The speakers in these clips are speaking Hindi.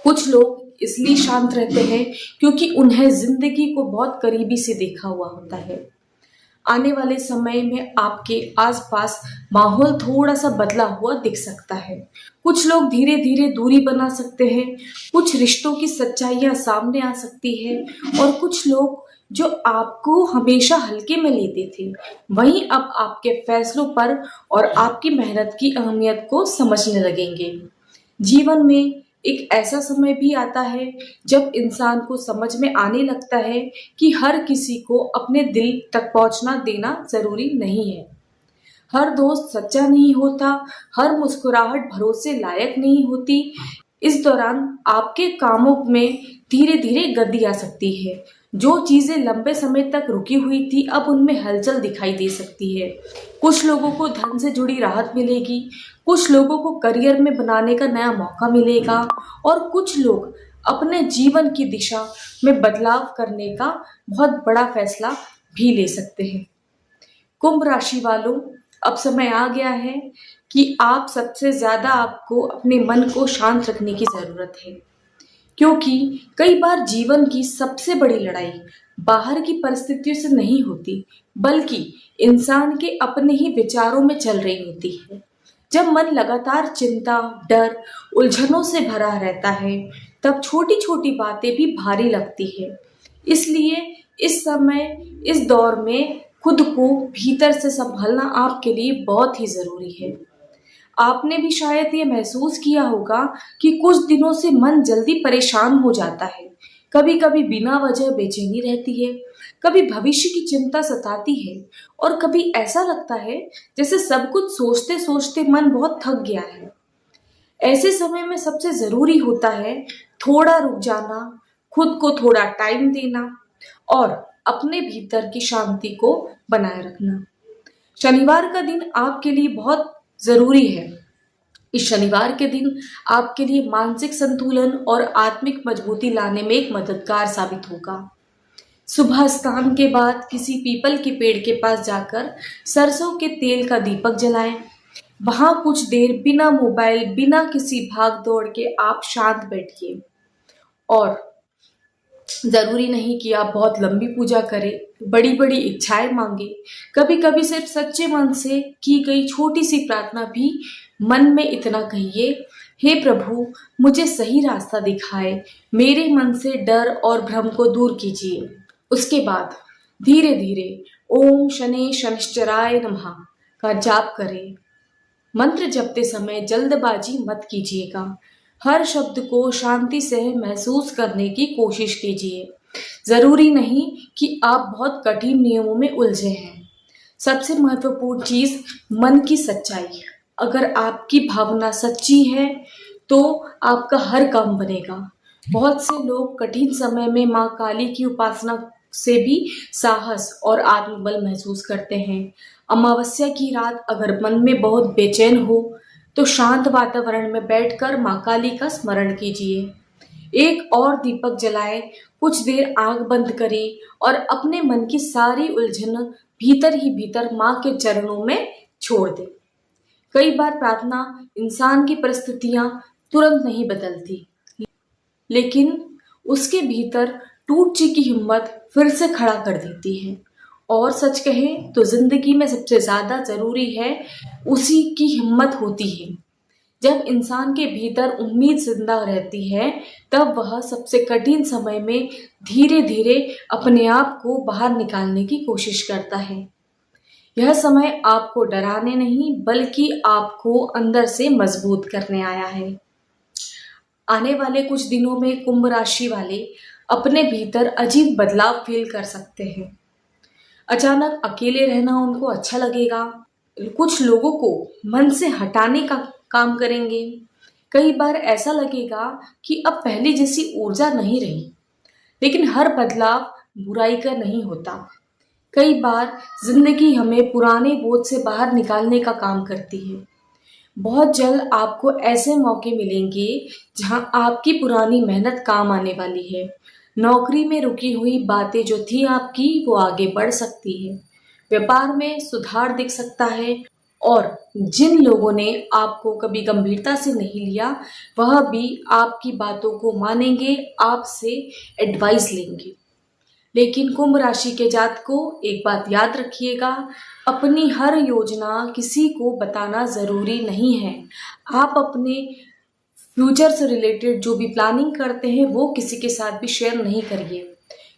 कुछ लोग इसलिए शांत रहते हैं क्योंकि उन्हें जिंदगी को बहुत करीबी से देखा हुआ होता है। आने वाले समय में आपके आसपास माहौल थोड़ा सा बदला हुआ दिख सकता है। कुछ लोग धीरे धीरे दूरी बना सकते हैं, कुछ रिश्तों की सच्चाइयां सामने आ सकती है और कुछ लोग जो आपको हमेशा हल्के में लेते थे, वहीं अब आपके फैसलों पर और आपकी मेहनत की अहमियत को समझने लगेंगे। जीवन में एक ऐसा समय भी आता है जब इंसान को समझ में आने लगता है कि हर किसी को अपने दिल तक पहुंचना देना जरूरी नहीं है। हर दोस्त सच्चा नहीं होता, हर मुस्कुराहट भरोसे लायक नहीं होती। इस दौरान आपके कामों में धीरे धीरे गति आ सकती है। जो चीजें लंबे समय तक रुकी हुई थी, अब उनमें हलचल दिखाई दे सकती है। कुछ लोगों को धन से जुड़ी राहत मिलेगी, कुछ लोगों को करियर में बनाने का नया मौका मिलेगा और कुछ लोग अपने जीवन की दिशा में बदलाव करने का बहुत बड़ा फैसला भी ले सकते हैं। कुंभ राशि वालों, अब समय आ गया है कि आप सबसे ज्यादा आपको अपने मन को शांत रखने की जरूरत है, क्योंकि कई बार जीवन की सबसे बड़ी लड़ाई बाहर की परिस्थितियों से नहीं होती, बल्कि इंसान के अपने ही विचारों में चल रही होती है। जब मन लगातार चिंता, डर, उलझनों से भरा रहता है, तब छोटी छोटी बातें भी भारी लगती है। इसलिए इस समय, इस दौर में खुद को भीतर से संभालना आपके लिए बहुत ही जरूरी है। आपने भी शायद ये महसूस किया होगा कि कुछ दिनों से मन जल्दी परेशान हो जाता है। कभी कभी बिना वजह बेचैनी रहती है, कभी भविष्य की चिंता सताती है और कभी ऐसा लगता है जैसे सब कुछ सोचते सोचते मन बहुत थक गया है। ऐसे समय में सबसे जरूरी होता है थोड़ा रुक जाना, खुद को थोड़ा टाइम देना और अपने भीतर की शांति को बनाए रखना। शनिवार का दिन आपके लिए बहुत जरूरी है। इस शनिवार के दिन आपके लिए मानसिक संतुलन और आत्मिक मजबूती लाने में एक मददगार साबित होगा। सुबह स्नान के बाद किसी पीपल के पेड़ के पास जाकर सरसों के तेल का दीपक जलाएं। वहां कुछ देर बिना मोबाइल, बिना किसी भाग दौड़ के आप शांत बैठिए। और जरूरी नहीं कि आप बहुत लंबी पूजा करें, बड़ी बड़ी इच्छाएं मांगे। कभी कभी सिर्फ सच्चे मन से की गई छोटी सी प्रार्थना भी, मन में इतना कहिए, हे प्रभु, मुझे सही रास्ता दिखाए, मेरे मन से डर और भ्रम को दूर कीजिए। उसके बाद धीरे धीरे ओम शनि शनिश्चराय नमः का जाप करें। मंत्र जपते समय जल्दबाजी मत कीजिएगा। हर शब्द को शांति से महसूस करने की कोशिश कीजिए। जरूरी नहीं कि आप बहुत कठिन नियमों में उलझे हैं। सबसे महत्वपूर्ण चीज मन की सच्चाई। अगर आपकी भावना सच्ची है तो आपका हर काम बनेगा। बहुत से लोग कठिन समय में माँ काली की उपासना से भी साहस और आत्मबल महसूस करते हैं। अमावस्या की रात अगर मन में बहुत बेचैन हो तो शांत वातावरण में बैठकर माँ काली का स्मरण कीजिए। एक और दीपक जलाएं, कुछ देर आंख बंद करें और अपने मन की सारी उलझन भीतर ही भीतर माँ के चरणों में छोड़ दें। कई बार प्रार्थना इंसान की परिस्थितियां तुरंत नहीं बदलती, लेकिन उसके भीतर टूट चुकी हिम्मत फिर से खड़ा कर देती है। और सच कहें तो जिंदगी में सबसे ज्यादा जरूरी है उसी की हिम्मत होती है। जब इंसान के भीतर उम्मीद जिंदा रहती है, तब वह सबसे कठिन समय में धीरे धीरे अपने आप को बाहर निकालने की कोशिश करता है। यह समय आपको डराने नहीं, बल्कि आपको अंदर से मजबूत करने आया है। आने वाले कुछ दिनों में कुंभ राशि वाले अपने भीतर अजीब बदलाव फील कर सकते हैं। अचानक अकेले रहना उनको अच्छा लगेगा। कुछ लोगों को मन से हटाने का काम करेंगे। कई बार ऐसा लगेगा कि अब पहले जैसी ऊर्जा नहीं रही। लेकिन हर बदलाव बुराई का नहीं होता। कई बार जिंदगी हमें पुराने बोझ से बाहर निकालने का काम करती है। बहुत जल्द आपको ऐसे मौके मिलेंगे जहां आपकी पुरानी मेहनत काम आने वाली है। नौकरी में रुकी हुई बातें जो थी आपकी, वो आगे बढ़ सकती है। व्यापार में सुधार दिख सकता है और जिन लोगों ने आपको कभी गंभीरता से नहीं लिया वह भी आपकी बातों को मानेंगे, आपसे एडवाइस लेंगे। लेकिन कुंभ राशि के जातक को एक बात याद रखिएगा, अपनी हर योजना किसी को बताना ज़रूरी नहीं है। आप अपने फ्यूचर से रिलेटेड जो भी प्लानिंग करते हैं वो किसी के साथ भी शेयर नहीं करिए।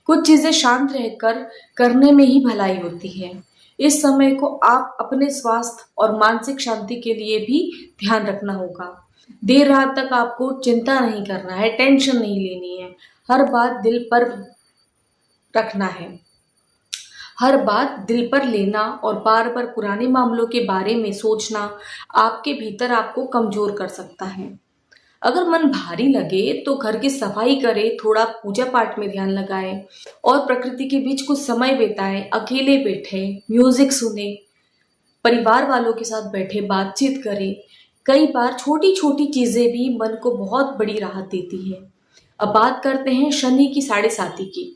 कुछ चीज़ें शांत रहकर करने में ही भलाई होती है। इस समय को आप अपने स्वास्थ्य और मानसिक शांति के लिए भी ध्यान रखना होगा। देर रात तक आपको चिंता नहीं करना है, टेंशन नहीं लेनी है। हर बात दिल पर रखना है, हर बात दिल पर लेना और बार बार पुराने मामलों के बारे में सोचना आपके भीतर आपको कमजोर कर सकता है। अगर मन भारी लगे तो घर की सफाई करें, थोड़ा पूजा पाठ में ध्यान लगाएं और प्रकृति के बीच कुछ समय बिताएं। अकेले बैठे म्यूजिक सुने, परिवार वालों के साथ बैठे बातचीत करें। कई बार छोटी छोटी चीजें भी मन को बहुत बड़ी राहत देती है। अब बात करते हैं शनि की साढ़े साती की।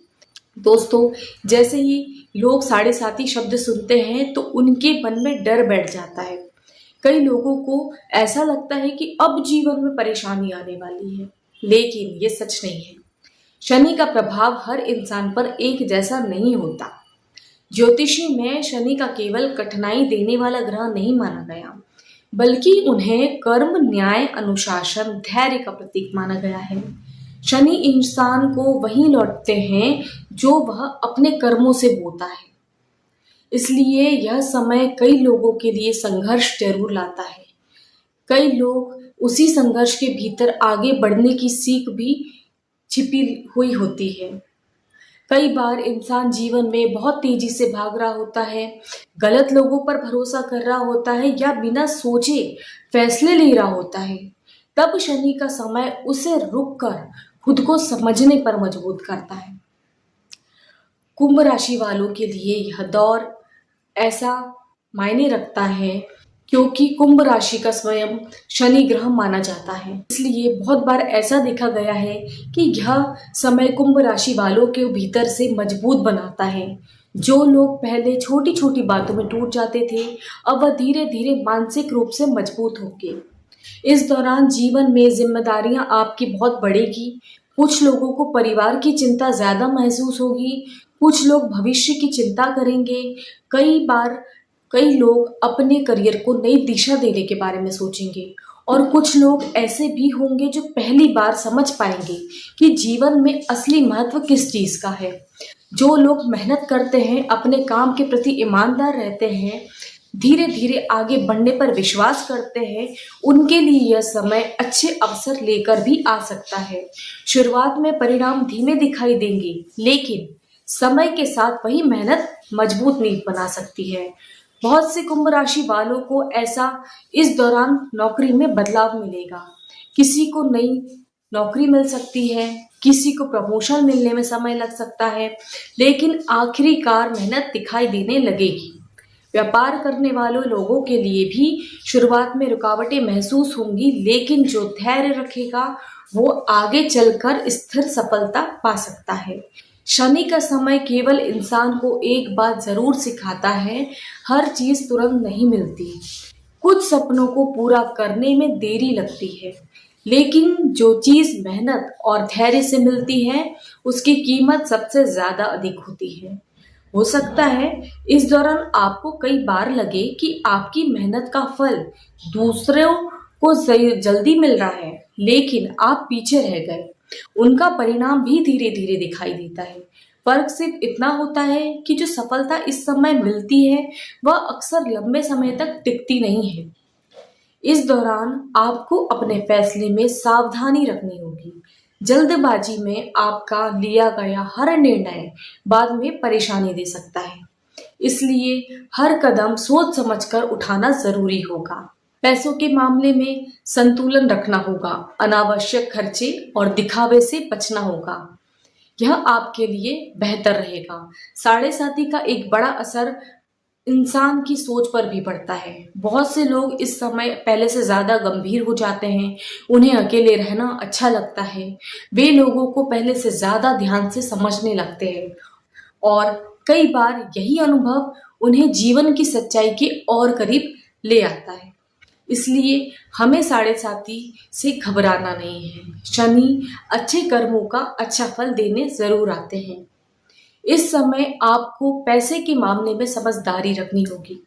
दोस्तों, जैसे ही लोग साढ़े साती शब्द सुनते हैं तो उनके मन में डर बैठ जाता है। कई लोगों को ऐसा लगता है कि अब जीवन में परेशानी आने वाली है, लेकिन ये सच नहीं है। शनि का प्रभाव हर इंसान पर एक जैसा नहीं होता। ज्योतिषी में शनि का केवल कठिनाई देने वाला ग्रह नहीं माना गया, बल्कि उन्हें कर्म, न्याय, अनुशासन, धैर्य का प्रतीक माना गया है। शनि इंसान को वही लौटते हैं जो वह अपने कर्मों से बोता है। इसलिए यह समय कई लोगों के लिए संघर्ष जरूर लाता है। कई लोग उसी संघर्ष के भीतर आगे बढ़ने की सीख भी छिपी हुई होती है। कई बार इंसान जीवन में बहुत तेजी से भाग रहा होता है, गलत लोगों पर भरोसा कर रहा होता है या बिना सोचे फैसले ले रहा होता है। तब शनि का समय उसे रुककर खुद को समझने पर मजबूर करता है। कुंभ राशि वालों के लिए यह दौर ऐसा मायने रखता है क्योंकि कुंभ राशि का स्वयं शनि ग्रह माना जाता है। इसलिए बहुत बार ऐसा देखा गया है कि यह समय कुंभ राशि वालों के भीतर से मजबूत बनाता है। जो लोग पहले छोटी छोटी बातों में टूट जाते थे, अब वह धीरे धीरे मानसिक रूप से मजबूत होंगे। इस दौरान जीवन में जिम्मेदारियां आपकी बहुत बढ़ेगी। कुछ लोगों को परिवार की चिंता ज्यादा महसूस होगी, कुछ लोग भविष्य की चिंता करेंगे। कई लोग अपने करियर को नई दिशा देने के बारे में सोचेंगे और कुछ लोग ऐसे भी होंगे जो पहली बार समझ पाएंगे कि जीवन में असली महत्व किस चीज का है। जो लोग मेहनत करते हैं, अपने काम के प्रति ईमानदार रहते हैं, धीरे धीरे आगे बढ़ने पर विश्वास करते हैं, उनके लिए यह समय अच्छे अवसर लेकर भी आ सकता है। शुरुआत में परिणाम धीमे दिखाई देंगे, लेकिन समय के साथ वही मेहनत मजबूत नींव बना सकती है। बहुत से कुंभ राशि वालों को ऐसा इस दौरान नौकरी में बदलाव मिलेगा। किसी को नई नौकरी मिल सकती है, किसी को प्रमोशन मिलने में समय लग सकता है, लेकिन आखिरकार मेहनत दिखाई देने लगेगी। व्यापार करने वालों लोगों के लिए भी शुरुआत में रुकावटें महसूस होंगी, लेकिन जो धैर्य रखेगा वो आगे चलकर स्थिर सफलता पा सकता है। शनि का समय केवल इंसान को एक बात जरूर सिखाता है, हर चीज तुरंत नहीं मिलती। कुछ सपनों को पूरा करने में देरी लगती है, लेकिन जो चीज मेहनत और धैर्य से मिलती है उसकी कीमत सबसे ज्यादा अधिक होती है। हो सकता है इस दौरान आपको कई बार लगे कि आपकी मेहनत का फल दूसरों को जल्दी मिल रहा है, लेकिन आप पीछे रह गए। उनका परिणाम भी धीरे धीरे दिखाई देता है। फर्क सिर्फ इतना होता है कि जो सफलता इस समय मिलती है वह अक्सर लंबे समय तक टिकती नहीं है। इस दौरान आपको अपने फैसले में सावधानी रखनी होगी। जल्दबाजी में आपका लिया गया हर निर्णय बाद में परेशानी दे सकता है, इसलिए हर कदम सोच समझकर उठाना जरूरी होगा। पैसों के मामले में संतुलन रखना होगा, अनावश्यक खर्चे और दिखावे से बचना होगा। यह आपके लिए बेहतर रहेगा। साढ़े साती का एक बड़ा असर इंसान की सोच पर भी पड़ता है। बहुत से लोग इस समय पहले से ज्यादा गंभीर हो जाते हैं, उन्हें अकेले रहना अच्छा लगता है। वे लोगों को पहले से ज्यादा ध्यान से समझने लगते हैं और कई बार यही अनुभव उन्हें जीवन की सच्चाई के और करीब ले आता है। इसलिए हमें साढ़े साथी से घबराना नहीं है। शनि अच्छे कर्मों का अच्छा फल देने जरूर आते हैं। इस समय आपको पैसे के मामले में समझदारी रखनी होगी।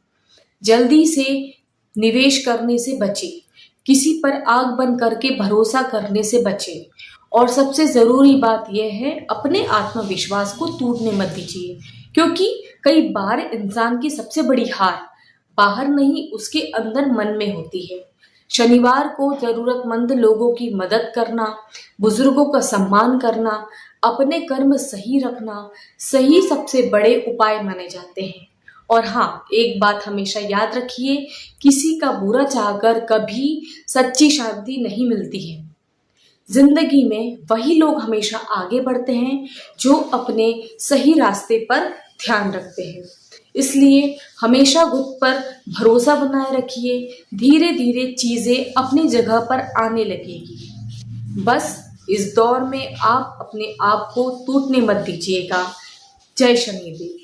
जल्दी से निवेश करने से बचें, किसी पर आंख बंद करके भरोसा करने से बचें और सबसे ज़रूरी बात यह है, अपने आत्मविश्वास को टूटने मत दीजिए, क्योंकि कई बार इंसान की सबसे बड़ी हार बाहर नहीं, उसके अंदर मन में होती है। शनिवार को ज़रूरतमंद लोगों की मदद करना, बुजुर्गों का सम्मान करना, अपने कर्म सही रखना, सही सबसे बड़े उपाय माने जाते हैं। और हाँ, एक बात हमेशा याद रखिए, किसी का बुरा चाहकर कभी सच्ची शांति नहीं मिलती है। जिंदगी में वही लोग हमेशा आगे बढ़ते हैं जो अपने सही रास्ते पर ध्यान रखते हैं। इसलिए हमेशा खुद पर भरोसा बनाए रखिए, धीरे धीरे चीजें अपनी जगह पर आने लगेगी। बस इस दौर में आप अपने आप को टूटने मत दीजिएगा। जय शनिदेव।